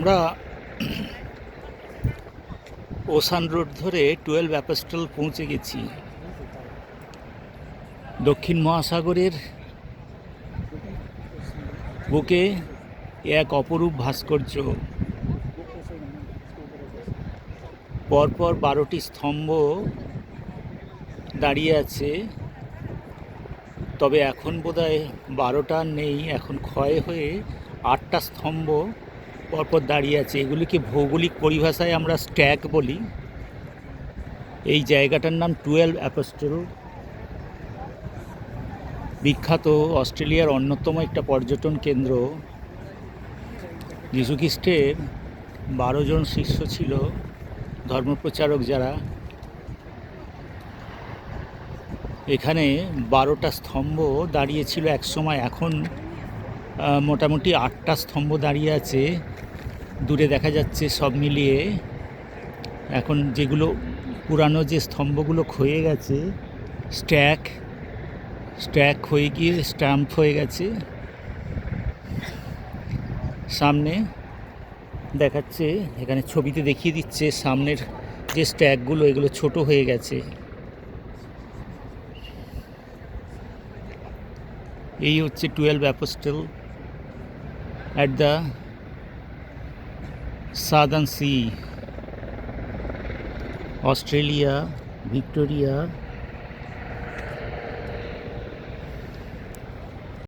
আমরা ocean road ধরে 12 apostle পৌঁছে গেছি। দক্ষিণ মহাসাগরের বুকে এক অপরূপ ভাস্কর্য। পরপর 12টি স্তম্ভ দাঁড়িয়ে আছে, তবে এখন বোধহয় 12টা নেই, এখন ক্ষয় হয়ে 8টা স্তম্ভ পরপর দাঁড়িয়ে আছে। এগুলিকে ভৌগোলিক পরিভাষায় আমরা স্ট্যাগ বলি। এই জায়গাটার নাম 12 অ্যাপোস্টল। বিখ্যাত অস্ট্রেলিয়ার অন্যতম একটা পর্যটন কেন্দ্র। যীশুখ্রিস্টের 12 জন শিষ্য ছিল, ধর্মপ্রচারক যারা। এখানে 12টা স্তম্ভ দাঁড়িয়েছিল এক সময়, এখন মোটামুটি 8টা স্তম্ভ দাঁড়িয়ে আছে। দূরে দেখা যাচ্ছে সব মিলিয়ে এখন যেগুলো পুরানো যে স্তম্ভগুলো ক্ষয়ে গেছে, স্ট্যাক হয়ে গিয়ে স্ট্যাম্প হয়ে গেছে। সামনে দেখাচ্ছে, এখানে ছবিতে দেখিয়ে দিচ্ছে সামনের যে স্ট্যাকগুলো, এগুলো ছোট হয়ে গেছে। এই হচ্ছে 12 apostle at the southern sea, Australia, Victoria.